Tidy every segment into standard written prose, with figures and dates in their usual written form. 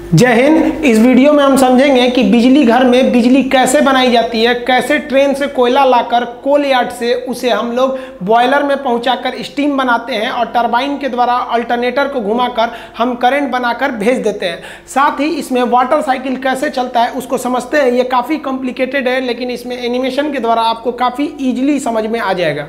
जय हिंद। इस वीडियो में हम समझेंगे कि बिजली घर में बिजली कैसे बनाई जाती है, कैसे ट्रेन से कोयला लाकर कोल यार्ड से उसे हम लोग बॉयलर में पहुंचाकर स्टीम बनाते हैं और टरबाइन के द्वारा अल्टरनेटर को घुमाकर हम करंट बनाकर भेज देते हैं। साथ ही इसमें वाटर साइकिल कैसे चलता है उसको समझते हैं। ये काफ़ी कॉम्प्लिकेटेड है, लेकिन इसमें एनिमेशन के द्वारा आपको काफ़ी ईजिली समझ में आ जाएगा।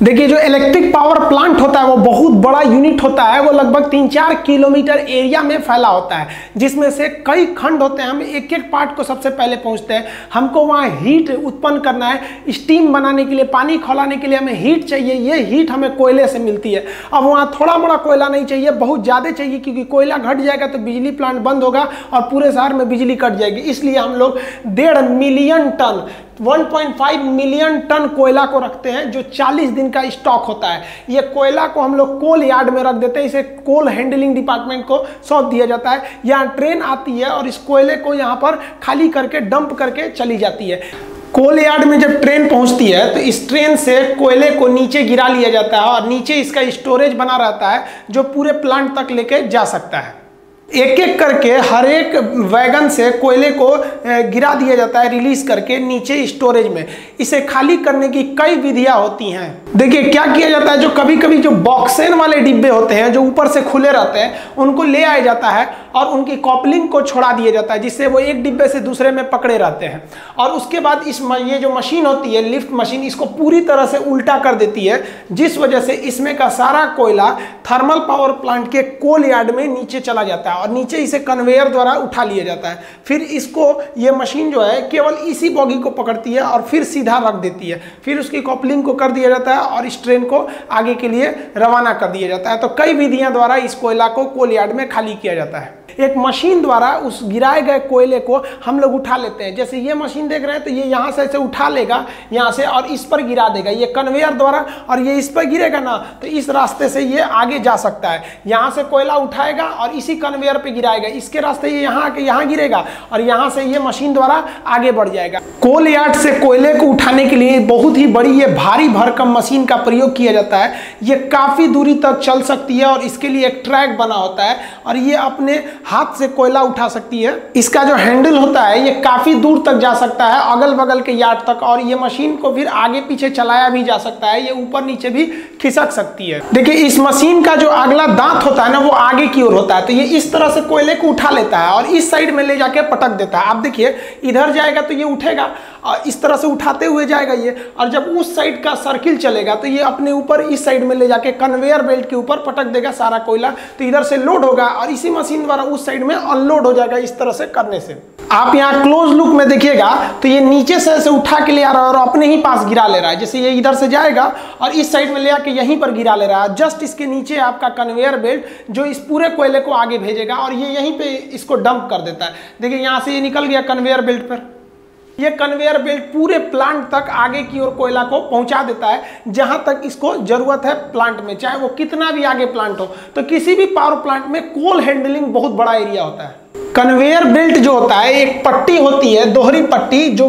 देखिए, जो इलेक्ट्रिक पावर प्लांट होता है वो बहुत बड़ा यूनिट होता है। वो लगभग 3-4 किलोमीटर एरिया में फैला होता है, जिसमें से कई खंड होते हैं। हम एक एक पार्ट को सबसे पहले पहुंचते हैं। हमको वहाँ हीट उत्पन्न करना है, स्टीम बनाने के लिए, पानी खौलाने के लिए हमें हीट चाहिए। ये हीट हमें कोयले से मिलती है। अब वहाँ थोड़ा मोड़ा कोयला नहीं चाहिए, बहुत ज़्यादा चाहिए, क्योंकि कोयला घट जाएगा तो बिजली प्लांट बंद होगा और पूरे शहर में बिजली कट जाएगी। इसलिए हम लोग 1.5 मिलियन टन 1.5 मिलियन टन कोयला को रखते हैं, जो 40 दिन का स्टॉक होता है। ये कोयला को हम लोग कोल यार्ड में रख देते हैं। इसे कोल हैंडलिंग डिपार्टमेंट को सौंप दिया जाता है। यहाँ ट्रेन आती है और इस कोयले को यहाँ पर खाली करके डंप करके चली जाती है। कोल यार्ड में जब ट्रेन पहुंचती है तो इस ट्रेन से कोयले को नीचे गिरा लिया जाता है और नीचे इसका स्टोरेज बना रहता है, जो पूरे प्लांट तक लेके जा सकता है। एक एक करके हर एक वैगन से कोयले को गिरा दिया जाता है, रिलीज करके नीचे स्टोरेज में। इसे खाली करने की कई विधियां होती हैं। देखिए क्या किया जाता है, जो कभी कभी जो बॉक्सेन वाले डिब्बे होते हैं जो ऊपर से खुले रहते हैं, उनको ले आया जाता है और उनकी कॉपलिंग को छोड़ा दिया जाता है, जिससे वो एक डिब्बे से दूसरे में पकड़े रहते हैं। और उसके बाद ये जो मशीन होती है, लिफ्ट मशीन, इसको पूरी तरह से उल्टा कर देती है, जिस वजह से इसमें का सारा कोयला थर्मल पावर प्लांट के कोल यार्ड में नीचे चला जाता है और नीचे इसे कन्वेयर द्वारा उठा लिया जाता है। फिर इसको ये मशीन जो है केवल इसी बॉगी को पकड़ती है और फिर सीधा रख देती है। फिर उसकी कॉपलिंग को कर दिया जाता है और इस ट्रेन को आगे के लिए रवाना कर दिया जाता है। तो कई विधियां द्वारा इस कोयला को कोल यार्ड में खाली किया जाता है। एक मशीन द्वारा उस गिराए गए कोयले को हम लोग उठा लेते हैं। जैसे ये मशीन देख रहे हैं, तो ये यहाँ से ऐसे उठा लेगा यहाँ से और इस पर गिरा देगा, ये कन्वेयर द्वारा, और ये इस पर गिरेगा ना तो इस रास्ते से ये आगे जा सकता है। यहाँ से कोयला उठाएगा और इसी कन्वेयर पे गिराएगा, इसके रास्ते ये यहाँ आके यहाँ गिरेगा और यहाँ से ये मशीन द्वारा आगे बढ़ जाएगा। कोल यार्ड से कोयले को उठाने के लिए बहुत ही बड़ी ये भारी भरकम मशीन का प्रयोग किया जाता है। ये काफ़ी दूरी तक चल सकती है और इसके लिए एक ट्रैक बना होता है और ये अपने हाथ से कोयला उठा सकती है। इसका जो हैंडल होता है ये काफी दूर तक जा सकता है, अगल बगल के यार्ड तक, और ये मशीन को फिर आगे पीछे चलाया भी जा सकता है। ये ऊपर नीचे भी खिसक सकती है। देखिए, इस मशीन का जो अगला दांत होता है ना, वो आगे की ओर होता है। तो ये इस तरह से कोयले को उठा लेता है और इस साइड में ले जाके पटक देता है। आप देखिए, इधर जाएगा तो ये उठेगा और इस तरह से उठाते हुए जाएगा ये, और जब उस साइड का सर्किल चलेगा तो ये अपने ऊपर इस साइड में ले जाके कन्वेयर बेल्ट के ऊपर पटक देगा सारा कोयला। तो इधर से लोड होगा और इसी मशीन द्वारा उस साइड में अनलोड हो जाएगा। इस तरह से करने से आप यहाँ क्लोज लुक में देखिएगा तो ये नीचे से ऐसे उठा के ले आ रहा है और अपने ही पास गिरा ले रहा है। जैसे ये इधर से जाएगा और इस साइड में ले आके यहीं पर गिरा ले रहा है। जस्ट इसके नीचे आपका कन्वेयर बेल्ट जो इस पूरे कोयले को आगे भेजेगा और ये यहीं पे इसको डंप कर देता है। देखिए, यहाँ से ये निकल गया कन्वेयर बेल्ट पर। ये कन्वेयर बेल्ट पूरे प्लांट तक आगे की ओर कोयला को पहुंचा देता है, जहां तक इसको जरूरत है प्लांट में, चाहे वो कितना भी आगे प्लांट हो। तो किसी भी पावर प्लांट में कोल हैंडलिंग बहुत बड़ा एरिया होता है। कन्वेयर बेल्ट जो होता है, एक पट्टी होती है, दोहरी पट्टी, जो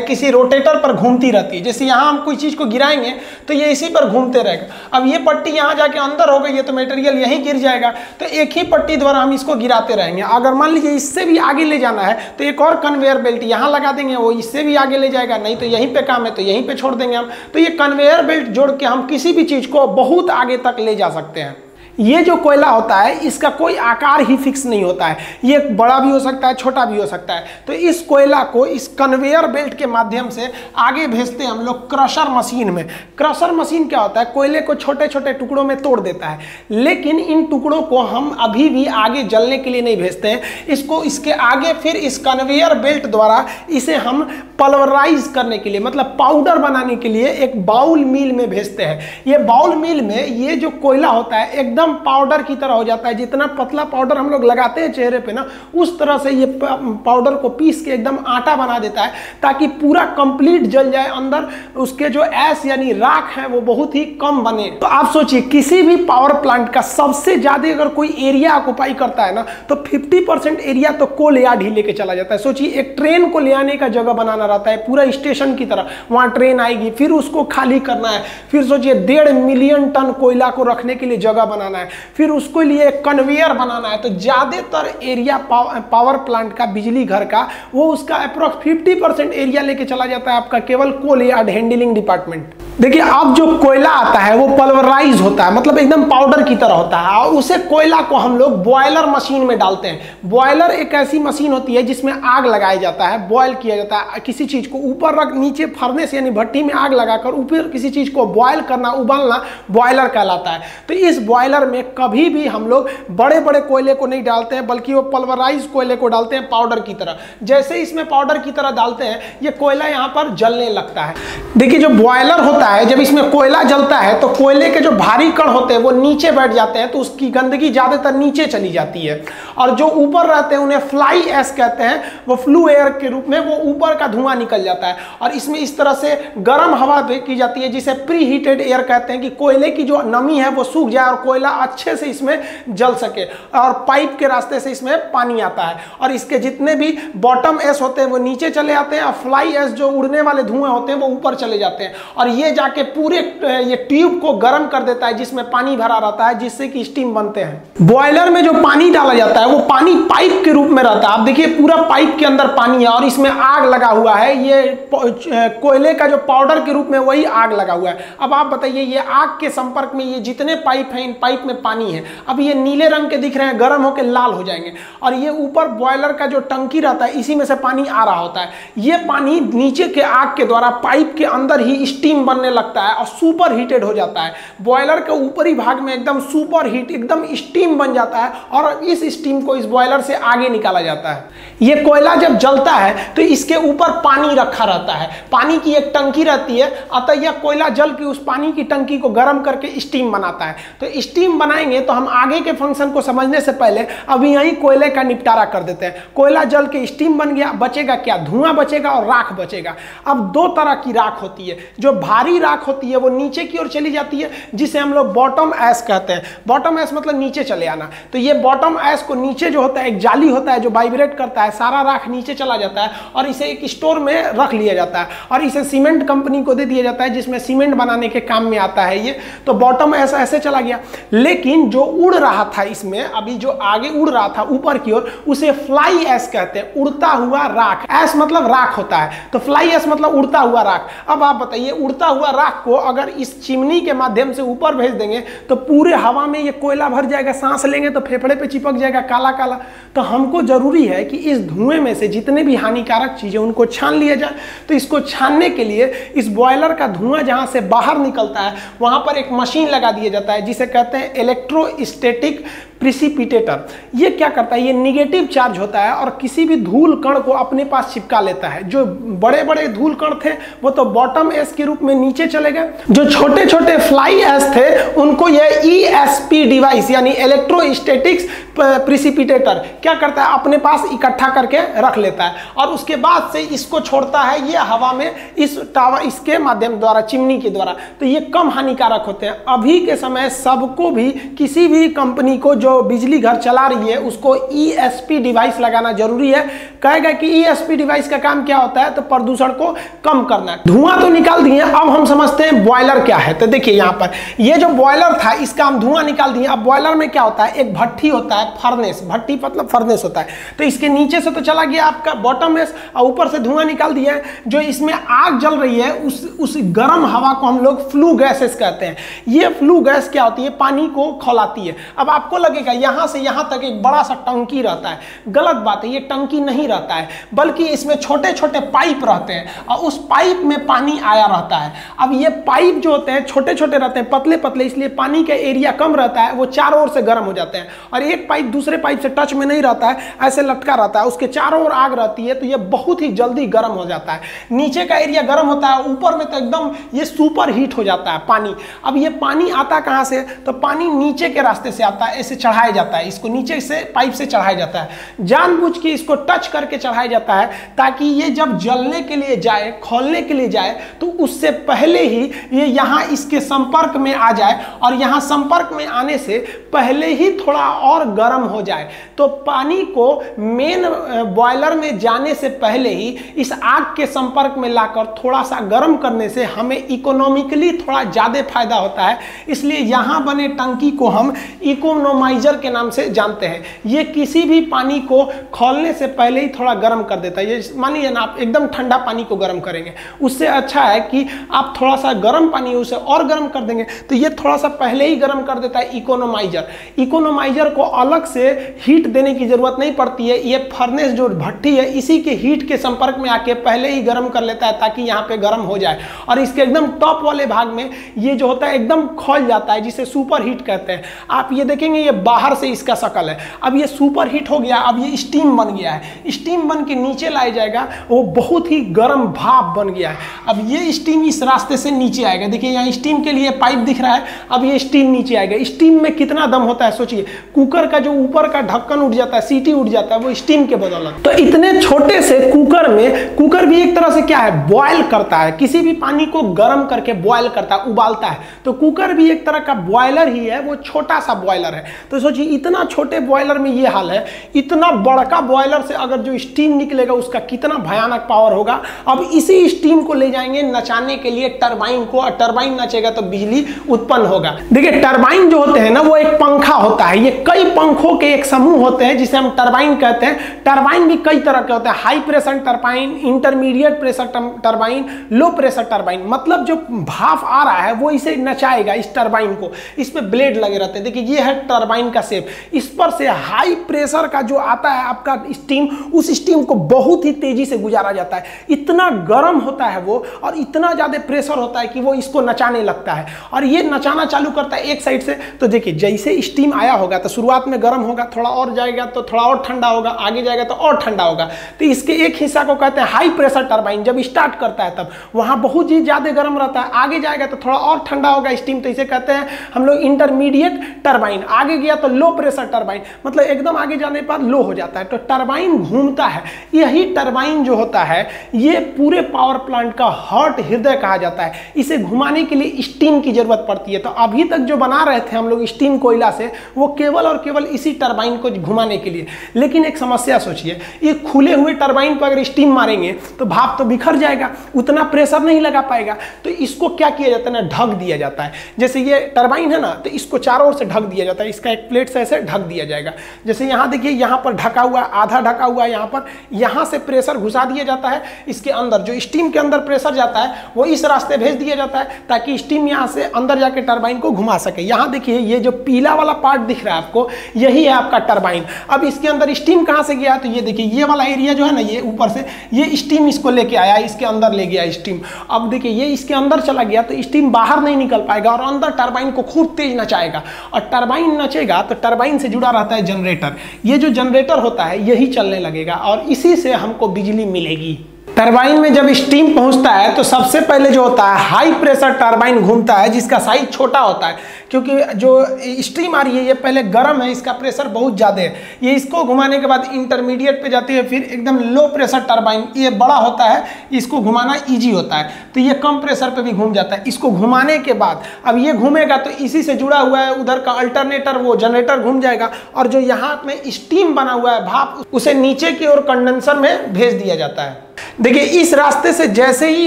किसी रोटेटर पर घूमती रहती है। जैसे यहाँ हम कोई चीज को गिराएंगे तो ये इसी पर घूमते रहेगा। अब ये पट्टी यहाँ जाके अंदर हो गई है तो मटेरियल यहीं गिर जाएगा। तो एक ही पट्टी द्वारा हम इसको गिराते रहेंगे। अगर मान लीजिए इससे भी आगे ले जाना है तो एक और कन्वेयर बेल्ट यहाँ लगा देंगे, वो इससे भी आगे ले जाएगा। नहीं तो यहीं पे काम है तो यहीं पे छोड़ देंगे हम। तो ये कन्वेयर बेल्ट जोड़ के हम किसी भी चीज को बहुत आगे तक ले जा सकते हैं। ये जो कोयला होता है इसका कोई आकार ही फिक्स नहीं होता है। ये बड़ा भी हो सकता है, छोटा भी हो सकता है। तो इस कोयला को इस कन्वेयर बेल्ट के माध्यम से आगे भेजते हैं हम लोग क्रशर मशीन में। क्रशर मशीन क्या होता है, कोयले को छोटे छोटे टुकड़ों में तोड़ देता है, लेकिन इन टुकड़ों को हम अभी भी आगे जलने के लिए नहीं भेजते हैं। इसको इसके आगे फिर इस कन्वेयर बेल्ट द्वारा इसे हम पल्वराइज करने के लिए, मतलब पाउडर बनाने के लिए एक बाउल मिल में भेजते हैं। ये बाउल मिल में ये जो कोयला होता है एकदम पाउडर की तरह हो जाता है। जितना पतला पाउडर हम लोग लगाते हैं चेहरे पे ना, उस तरह से ये पाउडर को पीस के एकदम आटा बना देता है, ताकि पूरा कंप्लीट जल जाए। अंदर उसके जो ऐश यानी राख है वो बहुत ही कम बने। तो आप सोचिए, किसी भी पावर प्लांट का सबसे ज्यादा अगर कोई एरिया ऑक्युपाई करता है ना, तो 50% एरिया तो कोल यार्ड ही लेके चला जाता है। सोचिए, एक ट्रेन को ले आने का जगह बनाना रहता है पूरा स्टेशन की तरह। वहां ट्रेन आएगी, फिर उसको खाली करना है, फिर सोचिए 1.5 मिलियन टन कोयला को रखने के लिए जगह बनाना निकालना है, फिर उसके लिए कन्वेयर बनाना है। तो ज़्यादातर एरिया पावर प्लांट का, बिजली घर का, वो उसका अप्रोक्स 50% एरिया लेके चला जाता है आपका केवल कोल यार्ड हैंडलिंग डिपार्टमेंट। देखिए, अब जो कोयला आता है वो पल्वराइज होता है, मतलब एकदम पाउडर की तरह होता है, और उसे कोयला को हम लोग बॉयलर मशीन में डालते हैं। बॉयलर एक ऐसी मशीन होती है जिसमें आग लगाया जाता है, बॉयल किया जाता है किसी चीज को, ऊपर रख नीचे फर्नेस यानी भट्टी में आग लगाकर ऊपर किसी चीज को बॉयल करना, उबालना बॉयलर कहलाता है। तो इस बॉयलर में कभी भी हम लोग बड़े बड़े कोयले को नहीं डालते हैं, बल्कि वो पल्वराइज कोयले को डालते हैं पाउडर की तरह। जैसे इसमें पाउडर की तरह डालते हैं, ये कोयला यहाँ पर जलने लगता है। देखिए, जो बॉयलर होता है, जब इसमें कोयला जलता है तो कोयले के जो भारी कण होते हैं वो नीचे बैठ जाते हैं, तो उसकी गंदगी ज्यादातर नीचे चली जाती है, और जो ऊपर रहते हैं उन्हें फ्लाई एश कहते हैं, वो फ्लू एयर के रूप में वो ऊपर का धुआं निकल जाता है। और इसमें इस तरह से गर्म हवा की जाती है जिसे प्री हीटेड एयर कहते हैं, कि कोयले की जो नमी है वो सूख जाए और कोयला अच्छे से इसमें जल सके, और पाइप के रास्ते से इसमें पानी आता है, और इसके जितने भी बॉटम एश होते हैं वो नीचे चले आते हैं, और फ्लाई एश जो उड़ने वाले धुआं होते हैं वो ऊपर चले जाते हैं, और ये जाके पूरे ये ट्यूब को गर्म कर देता है जिसमें पानी भरा रहता है, जिससे कि स्टीम बनते हैं। बॉयलर में जो पानी डाला जाता है वो पानी पाइप के रूप में रहता है। आप देखिए, पूरा पाइप के अंदर पानी है और इसमें आग लगा हुआ है, ये कोयले का जो पाउडर के रूप में वही आग लगा हुआ है। अब आप बताइए, ये आग के संपर्क में ये जितने पाइप हैं, इन पाइप में पानी है। अब ये नीले रंग के दिख रहे हैं, गर्म होकर लाल हो जाएंगे, और ये ऊपर बॉयलर का जो टंकी रहता है इसी में से पानी आ रहा होता है। ये पानी नीचे के आग के द्वारा पाइप के अंदर ही स्टीम बनने लगता है और सुपर हीटेड हो जाता है। बॉयलर के ऊपरी भाग में एकदम सुपर हीट, एकदम स्टीम बन जाता है, और इस स्टीम को इस बॉयलर से आगे निकाला जाता है। ये कोयला जब जलता है तो इसके ऊपर पानी रखा रहता है, पानी की एक टंकी रहती है, अतः यह कोयला जल के उस पानी की टंकी को गर्म करके स्टीम बनाता है। तो स्टीम बनाएंगे तो हम आगे के फंक्शन को समझने से पहले अभी यहीं कोयले का निपटारा कर देते हैं। कोयला जल के स्टीम बन गया, बचेगा क्या? धुआं बचेगा और राख बचेगा। अब दो तरह की राख होती है, जो भारी राख होती है वो नीचे की ओर चली जाती है, जिसे हम लोग बॉटम ऐश कहते हैं। बॉटम ऐश मतलब नीचे चले आना। तो ये बॉटम ऐश को नीचे जो होता है, एक जाली होता है जो वाइब्रेट करता है, सारा राख नीचे चला जाता है और इसे एक स्टोर में रख लिया जाता है, और इसे सीमेंट कंपनी को दे दिया जाता है, जिसमें सीमेंट बनाने के काम में आता है ये। तो बॉटम ऐश ऐसे चला गया। लेकिन जो उड़ रहा था इसमें, अभी जो आगे उड़ रहा था ऊपर की ओर, उसे फ्लाई ऐश कहते हैं, उड़ता हुआ राख। ऐश मतलब राख होता है, तो फ्लाई ऐश मतलब उड़ता हुआ राख। अब आप बताइए, उड़ता हुआ राख को अगर इस चिमनी के माध्यम से ऊपर भेज देंगे तो पूरे हवा में ये कोयला भर जाएगा, सांस लेंगे तो फेफड़े पे चिपक जाएगा काला काला। तो हमको जरूरी है कि इस धुएं में से जितने भी हानिकारक चीजें उनको छान लिया जाए। तो इसको छानने के लिए इस बॉयलर का धुआं जहां से बाहर निकलता है वहां पर एक मशीन लगा दिया जाता है, जिसे कहते हैं इलेक्ट्रोस्टैटिक प्रिसिपिटेटर। ये क्या करता है? ये निगेटिव चार्ज होता है और किसी भी धूल कण को अपने पास चिपका लेता है। जो बड़े बड़े धूल कण थे वो तो बॉटम ऐश के रूप में नीचे चले गए, जो छोटे छोटे फ्लाई ऐश थे उनको ये ESP डिवाइस यानी इलेक्ट्रोस्टैटिक्स प्रिसिपिटेटर क्या करता है? अपने पास इकट्ठा करके रख लेता है, और उसके बाद से इसको छोड़ता है ये हवा में, इस टावर इसके माध्यम द्वारा, चिमनी के द्वारा। तो ये कम हानिकारक होते हैं। अभी के समय सबको भी, किसी भी कंपनी को जो बिजली घर चला रही है उसको ESP डिवाइस लगाना जरूरी है। कहेगा कि ESP डिवाइस का काम क्या होता है? तो प्रदूषण को कम करना है। धुआं तो निकाल दिए, अब हम समझते हैं बॉयलर क्या है। तो देखिए, यहाँ पर ये जो बॉयलर था इसका हम धुआं निकाल दिए। अब बॉयलर में क्या होता है? एक भट्टी होता है, फर्नेस, भट्टी मतलब फर्नेस होता है। तो इसके नीचे से तो चला गया आपका बॉटम ऐश, और ऊपर से धुआं निकाल दिया है। जो इसमें आग जल रही है उस गर्म हवा को हम लोग फ्लू गैसेस कहते हैं। ये फ्लू गैस क्या होती है? पानी को खौलाती है। अब आपको लगेगा यहां से यहां तक एक बड़ा सा टंकी रहता है। गलत बात है, ये टंकी नहीं रहता है, बल्कि इसमें छोटे छोटे पाइप रहते हैं और उस पाइप में पानी आया रहता है। अब ये पाइप जो होते हैं छोटे छोटे रहते हैं, पतले पतले, इसलिए पानी का एरिया कम रहता है, वो चारों ओर से गर्म हो जाते हैं। और एक पाइप दूसरे पाइप से टच में नहीं रहता है, ऐसे लटका रहता है, उसके चारों ओर आग रहती है, तो ये बहुत ही जल्दी गर्म हो जाता है। नीचे का एरिया गर्म होता है, ऊपर में तो एकदम ये सुपर हीट हो जाता है पानी। अब ये पानी आता कहाँ से? तो पानी नीचे के रास्ते से आता है, ऐसे चढ़ाया जाता है, इसको नीचे से पाइप से चढ़ाया जाता है, जानबूझ के इसको टच करके चढ़ाया जाता है ताकि ये जब जलने के लिए जाए, खोलने के लिए जाए तो उससे पहले ही ये यहाँ इसके संपर्क में आ जाए और यहाँ संपर्क में आने से पहले ही थोड़ा और गर्म हो जाए। तो पानी को मेन बॉयलर में जाने से पहले ही इस आग के संपर्क में लाकर थोड़ा सा गर्म करने से हमें इकोनॉमिकली थोड़ा ज़्यादा फायदा होता है। इसलिए यहाँ बने टंकी को हम इकोनोमाइजर के नाम से जानते हैं। ये किसी भी पानी को खोलने से पहले ही थोड़ा गर्म कर देता है। ये मान लीजिए ना, आप एकदम ठंडा पानी को गर्म करेंगे, उससे अच्छा है कि आप थोड़ा सा गर्म पानी उसे और गर्म कर देंगे, तो ये थोड़ा सा पहले ही गर्म कर देता है इकोनोमाइजर। इकोनोमाइजर को अलग से हीट देने की जरूरत नहीं पड़ती है, ये फर्नेस जो भट्टी है इसी के हीट के संपर्क में आके पहले ही गर्म कर लेता है ताकि यहाँ पे गर्म हो जाए। और इसके एकदम टॉप वाले भाग में ये जो होता है एकदम खोल जाता है, जिसे सुपर हीट कहते हैं। आप ये देखेंगे ये बाहर से इसका शकल है, अब ये सुपर हीट हो गया, अब ये स्टीम बन गया है, स्टीम बन के नीचे लाया जाएगा, वो बहुत ही गर्म भाप बन गया है। अब ये स्टीम इस रास्ते से नीचे आएगा, देखिए यहाँ स्टीम के लिए पाइप दिख रहा है, अब ये स्टीम नीचे आएगा। स्टीम में कितना दम होता है सोचिए, कुकर का जो ऊपर का ढक्कन उठ जाता है, सीटी उठ जाता है, वो स्टीम के बदौलत। तो इतने छोटे से कुकर में, कुकर भी एक तरह से क्या है, बॉयल करता है, किसी भी पानी को गर्म करके बॉयल करता है, उबालता है। तो कुकर भी एक तरह का बॉयलर ही है, वो छोटा सा बॉयलर है। तो सोचिए इतना छोटे बॉयलर में ये हाल है, इतना बड़का बॉयलर से अगर जो स्टीम निकलेगा उसका कितना भयानक पावर होगा। अब इसी स्टीम को ले जाएंगे नचाने के लिए टरबाइन को, और टरबाइन नचेगा तो बिजली उत्पन्न होगा। देखिए टरबाइन जो होते हैं ना, वो एक पंखा होता है, ये कई पंखों के एक समूह होते हैं जिसे हम टरबाइन कहते हैं। टरबाइन भी कई तरह के होते हैं, high pressure turbine, intermediate pressure turbine, low pressure turbine. मतलब जो भाप आ रहा है वो इसे नचाएगा, इस टरबाइन को, इस पे ब्लेड लगे रहते हैं। देखिए ये है टरबाइन का शेप, इस पर से हाई प्रेशर का जो आता है आपका स्टीम, उस स्टीम को बहुत ही तेजी से गुजारा जाता है। इतना गर्म होता है वो, और इतना ज्यादा प्रेशर होता है कि वो इसको नचाने लगता है, और ये नचाना चालू करता है एक साइड से। तो देखिए जैसे स्टीम आया होगा तो शुरुआत में गर्म होगा, थोड़ा और जाएगा तो थोड़ा और ठंडा होगा, आगे जाएगा तो और ठंडा होगा। तो इसके एक हिस्सा को कहते हैं हाई प्रेशर टरबाइन। जब स्टार्ट करता है तब वहां बहुत ही ज्यादा गर्म रहता है, आगे जाएगा तो थोड़ा और ठंडा होगा स्टीम, तो इसे कहते हैं हम लोग इंटरमीडिएट टरबाइन। आगे गया तो लो प्रेशर टरबाइन, मतलब एकदम आगे जाने पर लो हो जाता है। तो टरबाइन घूमता है। यही टरबाइन जो होता है ये पूरे पावर प्लांट का हार्ट, हृदय कहा जाता है। इसे घुमाने के लिए स्टीम की जरूरत पड़ती है। तो अभी तक जो बना रहे थे हम लोग स्टीम कोयला से, वो केवल और केवल इसी टरबाइन को घुमाने के लिए। लेकिन एक समस्या सोचिए, ये खुले हुए टरबाइन पर अगर स्टीम मारेंगे तो भाप तो बिखर जाएगा, उतना प्रेशर नहीं लगा पाएगा। तो इसको क्या किया जाता है ना, ढक दिया जाता है। जैसे ये टरबाइन है ना, तो इसको चारों ओर से ढक दिया जाता है, इसका एक प्लेट से ऐसे ढक दिया जाएगा। जैसे यहाँ देखिए, यहाँ पर ढका हुआ, आधा ढका हुआ है, यहाँ पर, यहाँ से प्रेशर घुसा दिया जाता है इसके अंदर। जो स्टीम के अंदर प्रेशर जाता है वो इस रास्ते भेज दिया जाता है ताकि स्टीम यहाँ से अंदर जाके टरबाइन को घुमा सके। यहाँ देखिए ये जो पीला वाला पार्ट दिख रहा है आपको, यही है आपका टरबाइन। अब इसके अंदर स्टीम कहाँ से गया, तो ये देखिए ये वाला एरिया जो है ना, ये ऊपर से ये स्टीम इसको लेके आया, इसके अंदर ले गया स्टीम। अब देखिए ये इसके अंदर चला गया तो स्टीम बाहर नहीं निकल पाएगा और अंदर टरबाइन को खूब तेज नचाएगा। और टरबाइन नचेगा तो टरबाइन से जुड़ा रहता है जनरेटर। ये जो जनरेटर होता है यही चलने लगेगा और इसी से हमको बिजली मिलेगी। टरबाइन में जब स्टीम पहुंचता है तो सबसे पहले जो होता है हाई प्रेशर टरबाइन घूमता है, जिसका साइज छोटा होता है, क्योंकि जो स्टीम आ रही है ये पहले गर्म है, इसका प्रेशर बहुत ज़्यादा है। ये इसको घुमाने के बाद इंटरमीडिएट पे जाती है, फिर एकदम लो प्रेशर टरबाइन, ये बड़ा होता है, इसको घुमाना ईजी होता है, तो ये कम प्रेशर पे भी घूम जाता है। इसको घुमाने के बाद अब ये घूमेगा तो इसी से जुड़ा हुआ है उधर का अल्टरनेटर, वो जनरेटर घूम जाएगा, और जो यहाँ में स्टीम बना हुआ है भाप, उसे नीचे की ओर कंडेंसर में भेज दिया जाता है। देखिए इस रास्ते से जैसे ही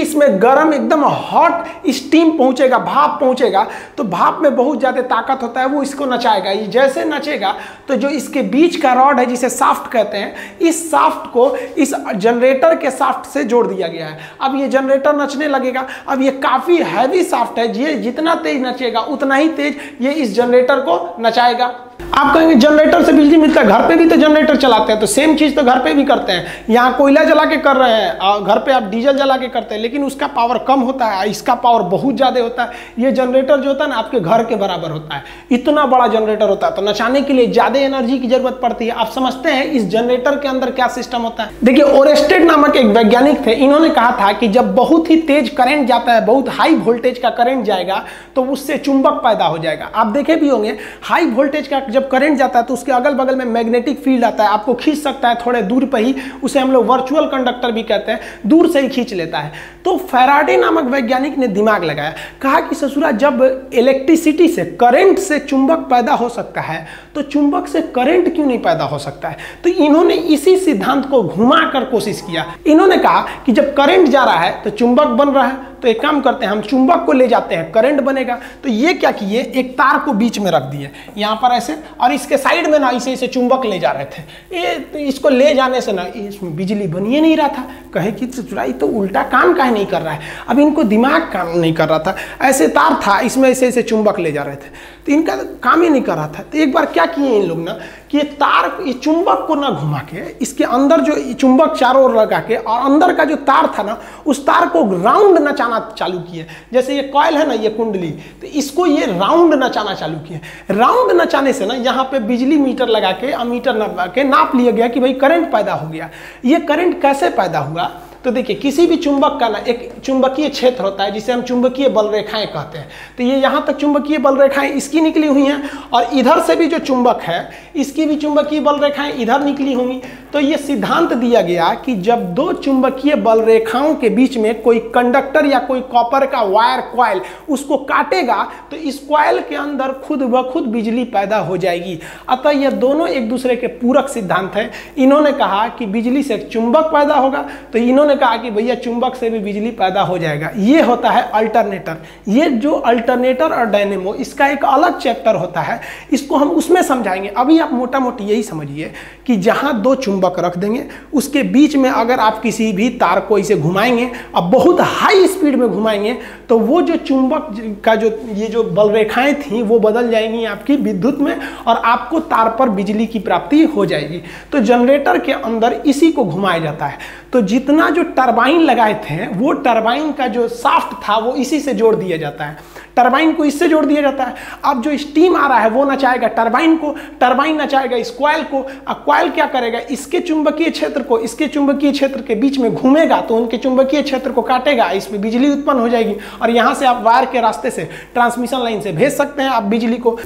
इसमें गर्म एकदम हॉट स्टीम पहुंचेगा, भाप पहुंचेगा, तो भाप में बहुत ज़्यादा ताकत होता है, वो इसको नचाएगा। ये जैसे नचेगा तो जो इसके बीच का रॉड है जिसे शाफ्ट कहते हैं, इस शाफ्ट को इस जनरेटर के शाफ्ट से जोड़ दिया गया है। अब ये जनरेटर नचने लगेगा। अब ये काफ़ी हैवी शाफ्ट है, ये जितना तेज नचेगा उतना ही तेज ये इस जनरेटर को नचाएगा। आप कहेंगे जनरेटर से बिजली मिलता है, घर पे भी तो जनरेटर चलाते हैं, तो सेम चीज़ तो घर पे भी करते हैं। यहाँ कोयला जला के कर रहे हैं और घर पे आप डीजल जला के करते हैं, लेकिन उसका पावर कम होता है, इसका पावर बहुत ज़्यादा होता है। ये जनरेटर जो होता है ना आपके घर के बराबर होता है, इतना बड़ा जनरेटर होता है, तो नचाने के लिए ज़्यादा एनर्जी की जरूरत पड़ती है। आप समझते हैं इस जनरेटर के अंदर क्या सिस्टम होता है। देखिए ओरेस्टेड नामक एक वैज्ञानिक थे, इन्होंने कहा था कि जब बहुत ही तेज करंट जाता है, बहुत हाई वोल्टेज का करंट जाएगा, तो उससे चुंबक पैदा हो जाएगा। आप देखे भी होंगे हाई वोल्टेज का जब करंट जाता है तो उसके अगल बगल में मैग्नेटिक फील्ड आता है, आपको खींच सकता है थोड़े दूर पर ही, उसे हम लोग वर्चुअल कंडक्टर भी कहते हैं, दूर से ही खींच लेता है। तो फैराडे नामक वैज्ञानिक ने दिमाग लगाया, कहा कि ससुरा जब इलेक्ट्रिसिटी से, करंट से चुंबक पैदा हो सकता है तो चुंबक से करंट क्यों नहीं पैदा हो सकता है। तो इन्होंने इसी सिद्धांत को घुमाकर कोशिश किया। इन्होंने कहा कि जब करंट जा रहा है तो चुंबक बन रहा है, तो एक काम करते हैं, हम चुंबक को ले जाते हैं, करंट बनेगा। तो ये क्या किए, एक तार को बीच में रख दिए यहाँ पर ऐसे, और इसके साइड में ना ऐसे ऐसे चुंबक ले जा रहे थे। ये इसको ले जाने से ना इसमें बिजली बन ही नहीं रहा था। कहे कि चुराई तो उल्टा काम काहे नहीं कर रहा है। अब इनको दिमाग काम नहीं कर रहा था, ऐसे तार था, इसमें ऐसे ऐसे चुंबक ले जा रहे थे, तो इनका काम ही नहीं कर रहा था। तो एक बार क्या किए इन लोग ना कि ये तार, ये चुंबक को ना घुमा के, इसके अंदर जो चुंबक चारों ओर लगा के, और अंदर का जो तार था ना उस तार को राउंड नचाना चालू किए। जैसे ये कॉइल है ना, ये कुंडली, तो इसको ये राउंड नचाना चालू किए। राउंड नचाने से ना यहाँ पे बिजली मीटर लगा के, अमीटर लगा के नाप लिया गया कि भाई करंट पैदा हो गया। ये करंट कैसे पैदा हुआ, तो देखिए किसी भी चुंबक का ना एक चुंबकीय क्षेत्र होता है जिसे हम चुंबकीय बल रेखाएं कहते हैं। तो ये यहाँ तक चुंबकीय बल रेखाएं इसकी निकली हुई हैं, और इधर से भी जो चुंबक है इसकी भी चुंबकीय बल रेखाएं इधर निकली होंगी। तो ये सिद्धांत दिया गया कि जब दो चुंबकीय बल रेखाओं के बीच में कोई कंडक्टर या कोई कॉपर का वायर कॉइल उसको काटेगा तो इस कॉइल के अंदर खुद ब खुद बिजली पैदा हो जाएगी। अतः ये दोनों एक दूसरे के पूरक सिद्धांत है। इन्होंने कहा कि बिजली से चुंबक पैदा होगा, तो इन्होंने कहा कि भैया चुंबक से भी बिजली पैदा हो जाएगा। ये होता है अल्टरनेटर। ये जो अल्टरनेटर और डायनेमो, इसका एक अलग चैप्टर होता है, इसको हम उसमें समझाएंगे। अभी आप मोटा मोटी यही समझिए कि जहां दो चुंबक रख देंगे, उसके बीच में अगर आप किसी भी तार को इसे घुमाएंगे, अब बहुत हाई स्पीड में घुमाएंगे, तो वो जो चुंबक का जो ये जो बल रेखाएं थी वो बदल जाएंगी आपकी विद्युत में, और आपको तार पर बिजली की प्राप्ति हो जाएगी। तो जनरेटर के अंदर इसी को घुमाया जाता है। तो जितना जो टरबाइन लगाए थे, वो टरबाइन का जो शाफ्ट था वो इसी से जोड़ दिया जाता है, टरबाइन को इससे जोड़ दिया जाता है। अब जो स्टीम आ रहा है वो नचाएगा टरबाइन को, टरबाइन नचाएगा इस कॉइल को। अब कॉइल क्या करेगा, इसके चुंबकीय क्षेत्र को इसके चुंबकीय क्षेत्र के बीच में घूमेगा, तो उनके चुंबकीय क्षेत्र को काटेगा, इसमें बिजली उत्पन्न हो जाएगी, और यहाँ से आप वायर के रास्ते से, ट्रांसमिशन लाइन से भेज सकते हैं आप बिजली को।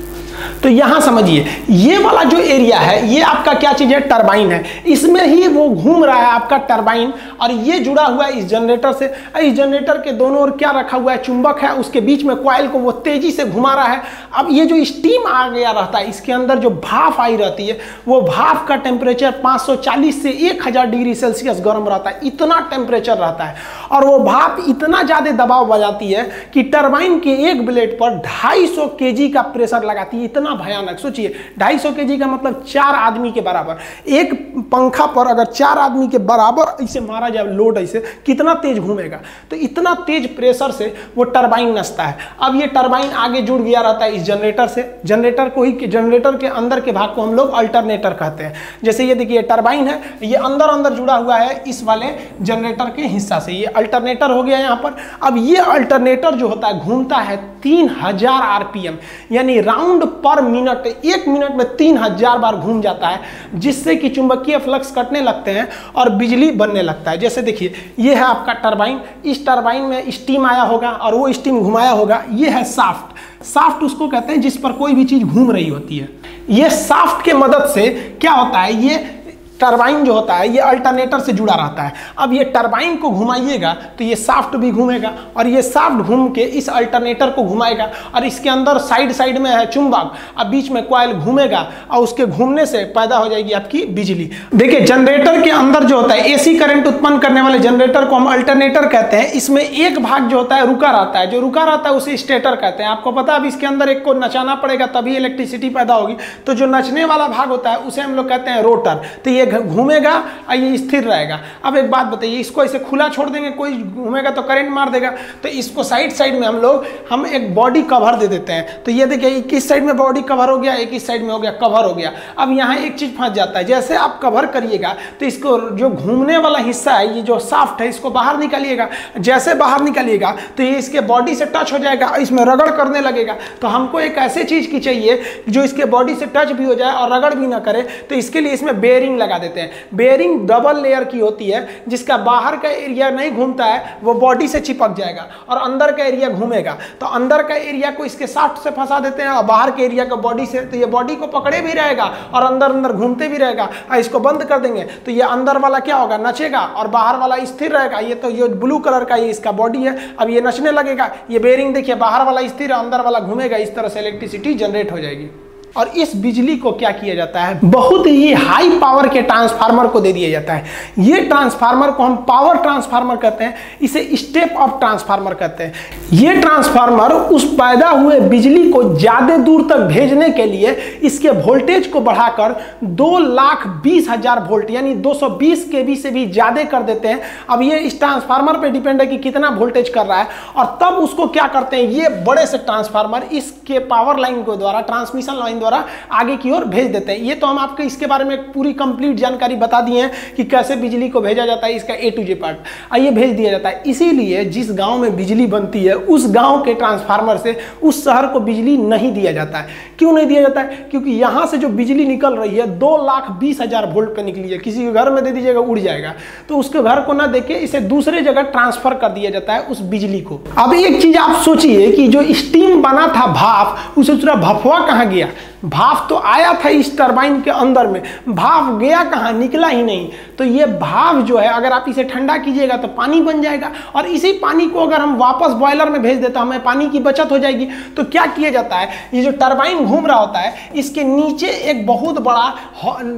तो यहाँ समझिए, ये वाला जो एरिया है ये आपका क्या चीज है, टरबाइन है। इसमें ही वो घूम रहा है आपका टरबाइन, और ये जुड़ा हुआ है इस जनरेटर से। इस जनरेटर के दोनों ओर क्या रखा हुआ है, चुंबक है, उसके बीच में कॉइल को वो तेजी से घुमा रहा है। अब ये जो स्टीम आ गया रहता है, इसके अंदर जो भाप आई रहती है, वो भाप का टेम्परेचर 540 से 1000 डिग्री सेल्सियस गर्म रहता है, इतना टेम्परेचर रहता है। और वो भाप इतना ज्यादा दबाव बजाती है कि टरबाइन के एक ब्लेड पर 250 केजी का प्रेशर लगाती है। इतना भयानक, सोचिए 250 केजी का मतलब 4 आदमी के बराबर। एक पंखा पर अगर 4 आदमी के बराबर इसे मारा जाए लोड, ऐसे कितना तेज घूमेगा। तो इतना तेज प्रेशर से वो टरबाइन नचता है। अब ये टरबाइन आगे जुड़ गया रहता है इस जनरेटर से। जनरेटर को ही, जनरेटर के अंदर के भाग को हम लोग अल्टरनेटर कहते हैं। जैसे ये देखिए टरबाइन है, ये अंदर अंदर जुड़ा हुआ है इस वाले जनरेटर के हिस्सा से, ये अल्टरनेटर हो गया यहाँ पर। अब ये अल्टरनेटर जो होता है घूमता है 3000 आरपीएम, यानी राउंड पर मिनट, 1 मिनट में 3000 बार घूम जाता है, जिससे कि चुंबकीय फ्लक्स कटने लगते हैं और बिजली बनने लगता है। जैसे देखिए ये है आपका टरबाइन, इस टरबाइन में स्टीम आया होगा और वो स्टीम घुमाया होगा। ये है शाफ्ट। शाफ्ट उसको कहते हैं जिस पर कोई भी चीज घूम रही होती है। ये शाफ्ट के मदद से क्या होता है, ये टरबाइन जो होता है ये अल्टरनेटर से जुड़ा रहता है। अब ये टरबाइन को घुमाइएगा तो ये शाफ्ट भी घूमेगा, और ये शाफ्ट घूम के इस अल्टरनेटर को घुमाएगा, और इसके अंदर साइड साइड में है चुंबक, अब बीच में कॉइल घूमेगा, और उसके घूमने से पैदा हो जाएगी आपकी बिजली। देखिए जनरेटर के अंदर जो होता है एसी करंट उत्पन्न करने वाले जनरेटर को हम अल्टरनेटर कहते हैं। इसमें एक भाग जो होता है रुका रहता है, जो रुका रहता है उसे स्टेटर कहते हैं। आपको पता है अब इसके अंदर एक को नचाना पड़ेगा तभी इलेक्ट्रिसिटी पैदा होगी। तो जो नचने वाला भाग होता है उसे हम लोग कहते हैं रोटर। तो ये घूमेगा और ये स्थिर रहेगा। अब एक बात बताइए, इसको ऐसे खुला छोड़ देंगे, कोई घूमेगा तो करंट मार देगा। तो इसको साइड साइड में हम एक बॉडी कवर दे देते हैं। तो ये देखिए किस साइड में बॉडी कवर हो गया, एक इस साइड में हो गया, कवर हो गया। अब यहाँ एक चीज फंस जाता है, जैसे आप कवर करिएगा तो इसको जो घूमने वाला हिस्सा है, ये जो शाफ्ट है, इसको बाहर निकालिएगा। जैसे बाहर निकालिएगा तो ये इसके बॉडी से टच हो जाएगा, इसमें रगड़ करने लगेगा। तो हमको एक ऐसे चीज की चाहिए जो इसके बॉडी से टच भी हो जाए और रगड़ भी ना करे। तो इसके लिए इसमें बेयरिंग लगा लगा देते हैं। बेयरिंग डबल लेयर की होती है, जिसका बाहर का एरिया नहीं घूमता है वो बॉडी से चिपक जाएगा और अंदर का एरिया घूमेगा। तो अंदर का एरिया को इसके शाफ्ट से फंसा देते हैं और बाहर के एरिया को बॉडी से, तो ये बॉडी को पकड़े भी रहेगा और अंदर अंदर घूमते भी रहेगा। और इसको बंद कर देंगे तो ये अंदर वाला क्या होगा, नचेगा, और बाहर वाला स्थिर रहेगा। ये तो ये ब्लू कलर का ये इसका बॉडी है, अब ये नचने लगेगा। ये बेयरिंग देखिए, बाहर वाला स्थिर है, अंदर वाला घूमेगा, इस तरह से इलेक्ट्रिसिटी जनरेट हो जाएगी। और इस बिजली को क्या किया जाता है, बहुत ही हाई पावर के ट्रांसफार्मर को दे दिया जाता है। ये ट्रांसफार्मर को हम पावर ट्रांसफार्मर कहते हैं, इसे स्टेप अप ट्रांसफार्मर कहते हैं। ये ट्रांसफार्मर उस पैदा हुए बिजली को ज्यादा दूर तक भेजने के लिए इसके वोल्टेज को बढ़ाकर 2,20,000 वोल्ट यानी 220 kV से भी ज्यादा कर देते हैं। अब ये इस ट्रांसफार्मर पे डिपेंड है कि कितना वोल्टेज कर रहा है, और तब उसको क्या करते हैं, ये बड़े से ट्रांसफार्मर इसके पावर लाइन के द्वारा, ट्रांसमिशन लाइन द्वारा आगे की ओर भेज देते हैं। ये तो हम आपको इसके बारे में पूरी कंप्लीट जानकारी बता दी है कि कैसे बिजली को भेजा जाता है, इसका A to J पार्ट आइए भेज दिया जाता है। इसीलिए जिस गांव में बिजली बनती है उस गांव के ट्रांसफार्मर से उस शहर को बिजली नहीं दिया जाता है। क्यों नहीं दिया जाता है, क्योंकि यहां से जो बिजली निकल रही है 2,20,000 वोल्ट पे निकली है। किसी के घर में दे दीजिएगा उड़ जाएगा, तो उसके घर को ना देके इसे दूसरे जगह ट्रांसफर कर दिया जाता है उस बिजली को। अब एक चीज आप सोचिए कि जो स्टीम बना था भाप, उसे पूरा भफवा कहां गया। भाप तो आया था इस टरबाइन के अंदर में, भाप गया कहाँ, निकला ही नहीं। तो ये भाप जो है अगर आप इसे ठंडा कीजिएगा तो पानी बन जाएगा, और इसी पानी को अगर हम वापस बॉयलर में भेज देता हमें पानी की बचत हो जाएगी। तो क्या किया जाता है, ये जो टरबाइन घूम रहा होता है इसके नीचे एक बहुत बड़ा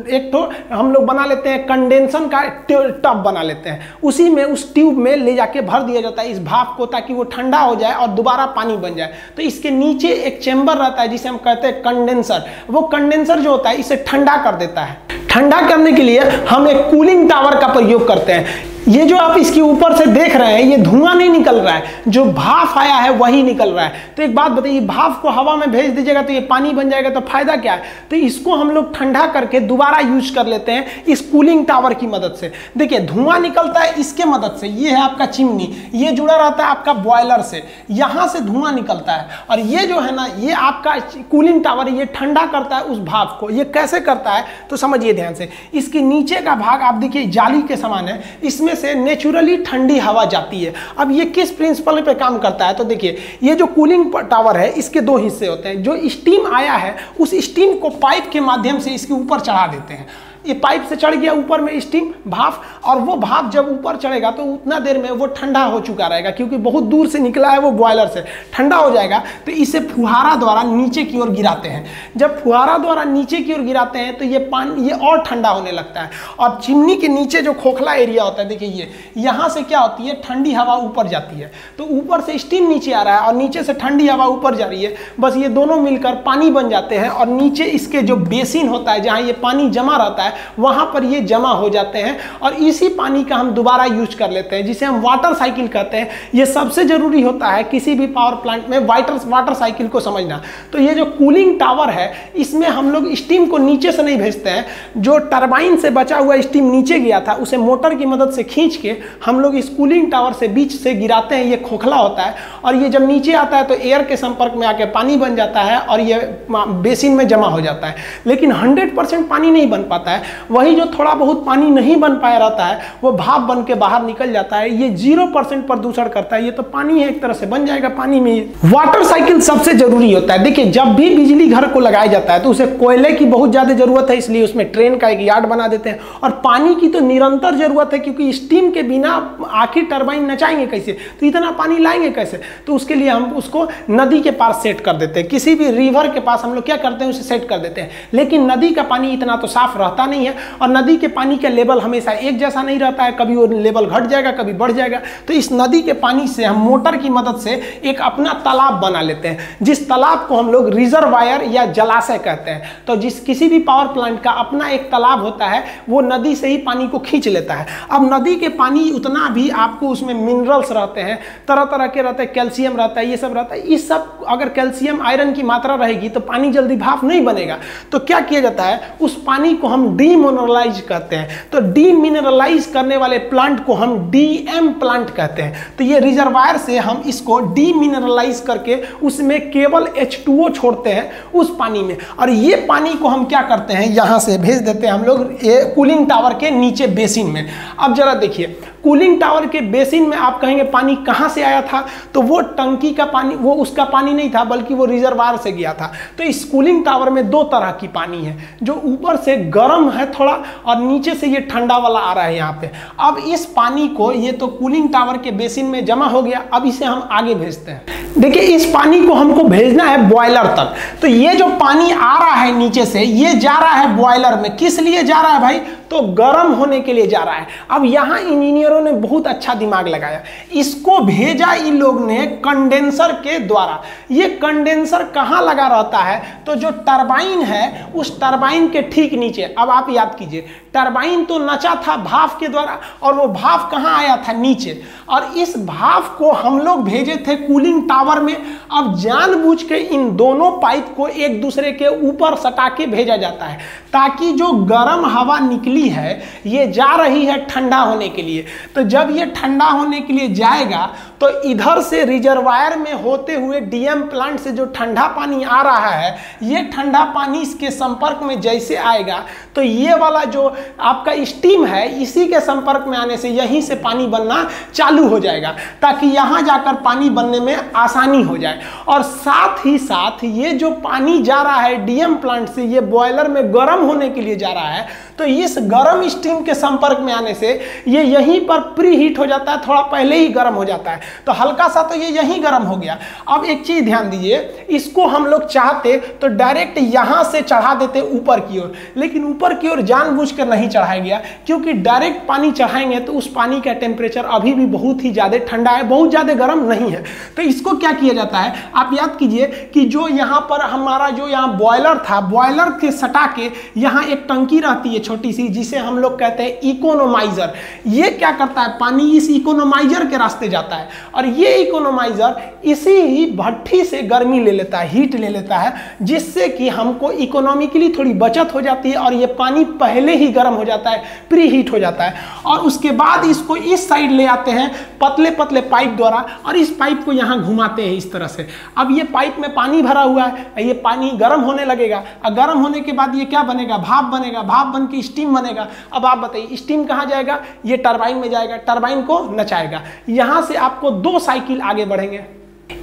एक तो हम लोग बना लेते हैं कंडेंसर का टब बना लेते हैं, उसी में उस ट्यूब में ले जाके भर दिया जाता है इस भाप को, ताकि वो ठंडा हो जाए और दोबारा पानी बन जाए। तो इसके नीचे एक चेंबर रहता है जिसे हम कहते हैं कंडेंसर। वो कंडेंसर जो होता है इसे ठंडा कर देता है। ठंडा करने के लिए हम एक कूलिंग टावर का प्रयोग करते हैं। ये जो आप इसके ऊपर से देख रहे हैं ये धुआं नहीं निकल रहा है, जो भाप आया है वही निकल रहा है। तो एक बात बताइए, भाप को हवा में भेज दीजिएगा तो ये पानी बन जाएगा, तो फायदा क्या है। तो इसको हम लोग ठंडा करके दोबारा यूज कर लेते हैं इस कूलिंग टावर की मदद से। देखिए धुआं निकलता है इसके मदद से, ये है आपका चिमनी, ये जुड़ा रहता है आपका बॉयलर से, यहां से धुआं निकलता है, और ये जो है ना ये आपका कूलिंग टावर ये ठंडा करता है उस भाप को। ये कैसे करता है तो समझिए ध्यान से, इसके नीचे का भाग आप देखिए जाली के समान है, इसमें से नेचुरली ठंडी हवा जाती है। अब ये किस प्रिंसिपल पे काम करता है, तो देखिए ये जो कूलिंग टावर है इसके दो हिस्से होते हैं। जो स्टीम आया है उस स्टीम को पाइप के माध्यम से इसके ऊपर चढ़ा देते हैं। ये पाइप से चढ़ गया ऊपर में स्टीम भाप, और वो भाप जब ऊपर चढ़ेगा तो उतना देर में वो ठंडा हो चुका रहेगा, क्योंकि बहुत दूर से निकला है वो बॉयलर से, ठंडा हो जाएगा। तो इसे फुहारा द्वारा नीचे की ओर गिराते हैं। जब फुहारा द्वारा नीचे की ओर गिराते हैं तो ये पानी ये और ठंडा होने लगता है। और चिमनी के नीचे जो खोखला एरिया होता है, देखिए ये यहाँ से क्या होती है, ठंडी हवा ऊपर जाती है। तो ऊपर से स्टीम नीचे आ रहा है और नीचे से ठंडी हवा ऊपर जा रही है, बस ये दोनों मिलकर पानी बन जाते हैं। और नीचे इसके जो बेसिन होता है जहाँ ये पानी जमा रहता है वहां पर ये जमा हो जाते हैं, और इसी पानी का हम दोबारा यूज कर लेते हैं, जिसे हम वाटर साइकिल कहते हैं। ये सबसे जरूरी होता है किसी भी पावर प्लांट में वाटर साइकिल को समझना। तो ये जो कूलिंग टावर है इसमें हम लोग स्टीम को नीचे से नहीं भेजते हैं, जो टरबाइन से बचा हुआ स्टीम नीचे गया था उसे मोटर की मदद से खींच के हम लोग इस कूलिंग टावर से बीच से गिराते हैं। ये खोखला होता है और ये जब नीचे आता है तो एयर के संपर्क में आके पानी बन जाता है और ये बेसिन में जमा हो जाता है। लेकिन 100% पानी नहीं बन पाता है, वही जो थोड़ा बहुत पानी नहीं बन पाया रहता है वो भाप बन के बाहर निकल जाता है। ये 0% प्रदूषण करता है। ये तो पानी है, एक तरह से बन जाएगा पानी में। वाटर साइकिल सबसे जरूरी होता है। देखिए जब भी बिजली घर को लगाया जाता है तो उसे कोयले की बहुत ज्यादा जरूरत है, इसलिए उसमें ट्रेन का एक यार्ड बना देते हैं। और पानी की तो निरंतर जरूरत है, क्योंकि स्टीम के बिना आखिर टरबाइन नचाएंगे कैसे, तो इतना पानी लाएंगे कैसे। तो उसके लिए हम उसको नदी के पास सेट कर देते हैं, किसी भी रिवर के पास हम लोग क्या करते हैं उसे सेट कर देते हैं। लेकिन नदी का पानी इतना तो साफ रहता नहीं है, और नदी के पानी का लेवल हमेशा एक जैसा नहीं रहता है, कभी वो लेवल घट जाएगा कभी बढ़ जाएगा। तो इस नदी के पानी से हम मोटर की मदद से एक अपना तालाब बना लेते हैं, जिस तालाब को हम लोग रिजर्वायर या जलाशय कहते हैं। तो जिस किसी भी पावर प्लांट का अपना एक तालाब होता है, वो नदी से ही पानी को खींच लेता है। अब नदी के पानी उतना भी आपको उसमें मिनरल्स रहते हैं, तरह तरह के रहते हैं, कैल्शियम रहता है, ये सब रहता है। इस सब अगर कैल्शियम आयरन की मात्रा रहेगी तो पानी जल्दी भाप नहीं बनेगा। तो क्या किया जाता है, उस पानी को हम डीमिनरलाइज कहते हैं। तो डीमिनरलाइज करने वाले प्लांट को हम डीएम प्लांट कहते हैं। तो ये रिजर्वायर से हम इसको डीमिनरलाइज करके उसमें केवल H2O छोड़ते हैं उस पानी में, और ये पानी को हम क्या करते हैं, यहाँ से भेज देते हैं हम लोग ये कूलिंग टावर के नीचे बेसिन में। अब जरा देखिए, कूलिंग टावर के बेसिन में आप कहेंगे पानी कहाँ से आया था, तो वो टंकी का पानी, वो उसका पानी नहीं था बल्कि वो रिजर्वायर से गया था। तो इस कूलिंग टावर में दो तरह की पानी है, जो ऊपर से गर्म है थोड़ा और नीचे से ये ठंडा वाला आ रहा है यहाँ पे। अब इस पानी को, ये तो कूलिंग टावर के बेसिन में जमा हो गया, अब इसे हम आगे भेजते हैं। देखिए इस पानी को हमको भेजना है बॉयलर तक। तो ये जो पानी आ रहा है नीचे से, ये जा रहा है बॉयलर में। किस लिए जा रहा है भाई, तो गर्म होने के लिए जा रहा है। अब यहाँ इंजीनियरों ने बहुत अच्छा दिमाग लगाया, इसको भेजा इन लोग ने कंडेंसर के द्वारा। ये कंडेंसर कहाँ लगा रहता है, तो जो टरबाइन है उस टरबाइन के ठीक नीचे। अब आप याद कीजिए, टरबाइन तो नचा था भाप के द्वारा, और वो भाप कहाँ आया था, नीचे। और इस भाप को हम लोग भेजे थे कूलिंग टावर में। अब जानबूझ के इन दोनों पाइप को एक दूसरे के ऊपर सटा के भेजा जाता है, ताकि जो गर्म हवा निकली है ये जा रही है ठंडा होने के लिए। तो जब ये ठंडा होने के लिए जाएगा तो इधर से रिजर्वायर में होते हुए डीएम प्लांट से जो ठंडा पानी आ रहा है, ये ठंडा पानी इसके संपर्क में जैसे आएगा तो ये वाला जो आपका स्टीम है, इसी के संपर्क में आने से यहीं से पानी बनना चालू हो जाएगा, ताकि यहाँ जाकर पानी बनने में आसानी हो जाए। और साथ ही साथ ये जो पानी जा रहा है डीएम प्लांट से, ये बॉयलर में गर्म होने के लिए जा रहा है, तो इस गर्म स्टीम के संपर्क में आने से ये यहीं पर प्री हीट हो जाता है, थोड़ा पहले ही गर्म हो जाता है। तो हल्का सा तो ये यहीं गर्म हो गया। अब एक चीज ध्यान दीजिए, इसको हम लोग चाहते तो डायरेक्ट यहां से चढ़ा देते ऊपर की ओर, लेकिन ऊपर की ओर जानबूझकर नहीं चढ़ाया गया, क्योंकि डायरेक्ट पानी चढ़ाएंगे तो उस पानी का टेम्परेचर अभी भी बहुत ही ज्यादा ठंडा है, बहुत ज्यादा गर्म नहीं है। तो इसको क्या किया जाता है, आप याद कीजिए कि जो यहाँ पर हमारा जो यहाँ बॉयलर था, बॉयलर के सटा के यहाँ एक टंकी रहती है छोटी सी, जिसे हम लोग कहते हैं इकोनोमाइजर। ये क्या करता है, पानी इस इकोनोमाइजर के रास्ते जाता है, और ये इकोनोमाइजर इसी ही भट्ठी से गर्मी ले लेता है, हीट ले लेता है, जिससे कि हमको इकोनॉमिकली थोड़ी बचत हो जाती है, और ये पानी पहले ही गर्म हो जाता है, प्री हीट हो जाता है। और उसके बाद इसको इस साइड ले आते हैं पतले पतले पाइप द्वारा, और इस पाइप को यहाँ घुमाते हैं इस तरह से। अब ये पाइप में पानी भरा हुआ है, ये पानी गर्म होने लगेगा, और गर्म होने के बाद ये क्या बनेगा, भाप बनेगा, भाप बन के स्टीम बनेगा। अब आप बताइए स्टीम कहाँ जाएगा, ये टरबाइन में जाएगा, टरबाइन को नचाएगा। यहाँ से आपको दो साइकिल आगे बढ़ेंगे।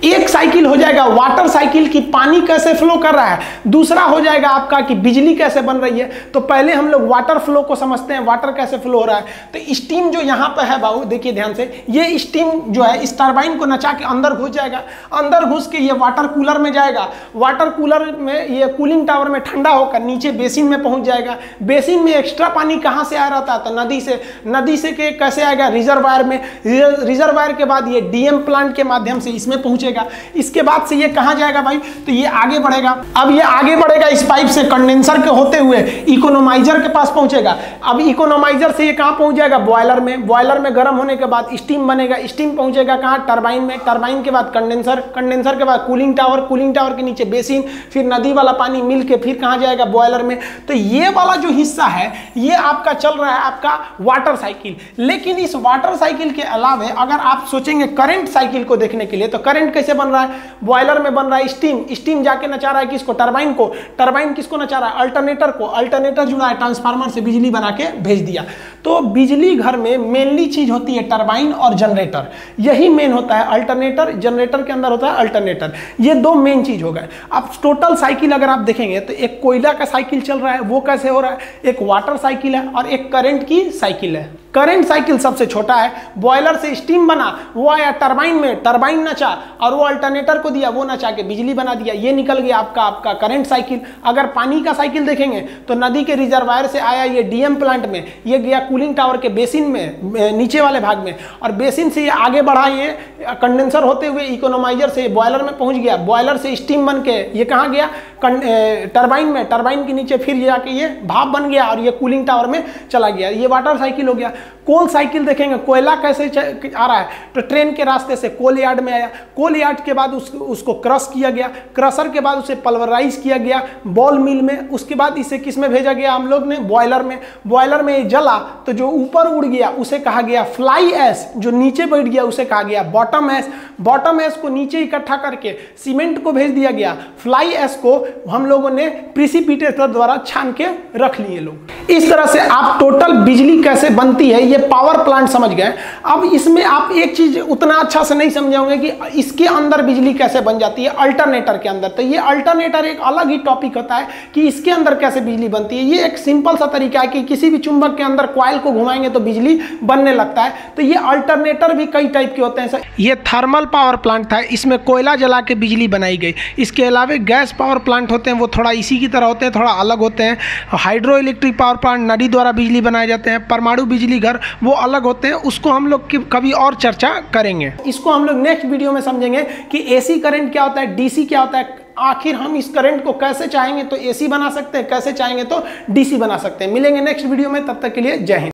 एक साइकिल हो जाएगा वाटर साइकिल की पानी कैसे फ्लो कर रहा है, दूसरा हो जाएगा आपका कि बिजली कैसे बन रही है। तो पहले हम लोग वाटर फ्लो को समझते हैं, वाटर कैसे फ्लो हो रहा है। तो स्टीम जो यहाँ पे है बाबू देखिए ध्यान से, ये स्टीम जो है इस टरबाइन को नचा के अंदर घुस जाएगा, अंदर घुस के ये वाटर कूलर में जाएगा, वाटर कूलर में ये कूलिंग टावर में ठंडा होकर नीचे बेसिन में पहुंच जाएगा। बेसिन में एक्स्ट्रा पानी कहाँ से आ रहा था, तो नदी से। नदी से के कैसे आएगा, रिजर्वायर में। रिजर्वायर के बाद ये डीएम प्लांट के माध्यम से इसमें पहुंचेगा। इसके बाद से ये कहां जाएगा भाई, तो ये आगे बढ़ेगा। अब ये आगे बढ़ेगा इस पाइप से कंडेंसर के होते हुए इकोनोमाइजर के पास पहुंचेगा। अब इकोनोमाइजर से ये कहां पहुंच जाएगा, बॉयलर में। बॉयलर में गर्म होने के बाद स्टीम बनेगा, स्टीम पहुंचेगा कहां, टरबाइन में। टरबाइन के बाद कंडेंसर, कंडेंसर के बाद कूलिंग टावर, कूलिंग टावर के नीचे बेसिन, फिर नदी वाला पानी मिल के फिर कहां जाएगा, बॉयलर में। तो ये वाला जो हिस्सा है ये आपका चल रहा है आपका वाटर साइकिल। लेकिन इस वाटर साइकिल के अलावा अगर आप सोचेंगे करंट साइकिल को देखने के लिए, तो करंट कैसे बन रहा है, बॉयलर में बन रहा है स्टीम, स्टीम जाके नचा रहा है किसको, टरबाइन को, टरबाइन किसको नचा रहा है, अल्टरनेटर को, अल्टरनेटर जुड़ा है ट्रांसफार्मर से, बिजली बना के भेज दिया। तो बिजली घर में मेनली चीज होती है टरबाइन और जनरेटर, यही मेन होता है। अल्टरनेटर, जनरेटर के अंदर होता है अल्टरनेटर, ये दो मेन चीज हो गए। अब टोटल साइकिल अगर आप देखेंगे तो एक कोयला का साइकिल चल रहा है, वो कैसे हो रहा है, एक वाटर साइकिल है और एक करंट की साइकिल है। करंट साइकिल सबसे छोटा है, बॉयलर से स्टीम बना, वो आया टरबाइन में, टरबाइन नचा और वो अल्टरनेटर को दिया, वो नचा के बिजली बना दिया, ये निकल गया आपका करंट साइकिल। अगर पानी का साइकिल देखेंगे तो नदी के रिजर्वायर से आया ये डीएम प्लांट में, ये गया कूलिंग टावर के बेसिन में नीचे वाले भाग में, और बेसिन से ये आगे बढ़ा, ये कंडेंसर होते हुए इकोनोमाइजर से बॉयलर में पहुंच गया, बॉयलर से स्टीम बन के ये कहाँ गया, टरबाइन के नीचे फिर जाके ये भाप बन गया और ये कूलिंग टावर में चला गया। ये वाटर साइकिल हो गया। कोल साइकिल देखेंगे, कोयला कैसे आ रहा है, तो ट्रेन के रास्ते से कोल यार्ड में आया, कोल यार्ड के बाद उसको क्रश किया गया, क्रशर के बाद उसे पल्वराइज किया गया बॉल मिल में, उसके बाद इसे किस में भेजा गया हम लोग ने, बॉयलर में। बॉयलर में जला तो जो ऊपर उड़ गया उसे कहा गया फ्लाई ऐश, जो नीचे बैठ गया उसे कहा गया बॉटम ऐश। बॉटम ऐश को नीचे इकट्ठा करके सीमेंट को भेज दिया गया। फ्लाई ऐश को हम लोगों ने प्रिसिपिटेटर द्वारा छान के रख लिए लोग। इस तरह से आप टोटल बिजली कैसे बनती है ये पावर प्लांट समझ गए। अब इसमें आप एक चीज उतना अच्छा से नहीं समझे होंगे कि इसके अंदर बिजली कैसे बन जाती है, अल्टरनेटर के अंदर। तो ये अल्टरनेटर एक अलग ही टॉपिक होता है कि इसके अंदर कैसे बिजली बनती है। ये एक सिंपल सा तरीका है कि किसी भी चुंबक के अंदर कॉइल को घुमाएंगे तो बिजली बनने लगता है। तो ये अल्टरनेटर भी कई टाइप के होते हैं। ये थर्मल पावर प्लांट था, इसमें कोयला जला के बिजली बनाई गई। इसके अलावा गैस पावर प्लांट होते हैं, वो थोड़ा इसी की तरह होते हैं, थोड़ा अलग होते हैं। हाइड्रो इलेक्ट्रिक पावर प्लांट नदी द्वारा बिजली बनाए जाते हैं। परमाणु बिजली घर वो अलग होते हैं, उसको हम लोग कभी और चर्चा करेंगे। इसको हम लोग नेक्स्ट वीडियो में समझेंगे कि एसी करंट क्या होता है, डीसी क्या होता है, आखिर हम इस करंट को कैसे चाहेंगे तो एसी बना सकते हैं, कैसे चाहेंगे तो डीसी बना सकते हैं। मिलेंगे नेक्स्ट वीडियो में, तब तक के लिए जय हिंद।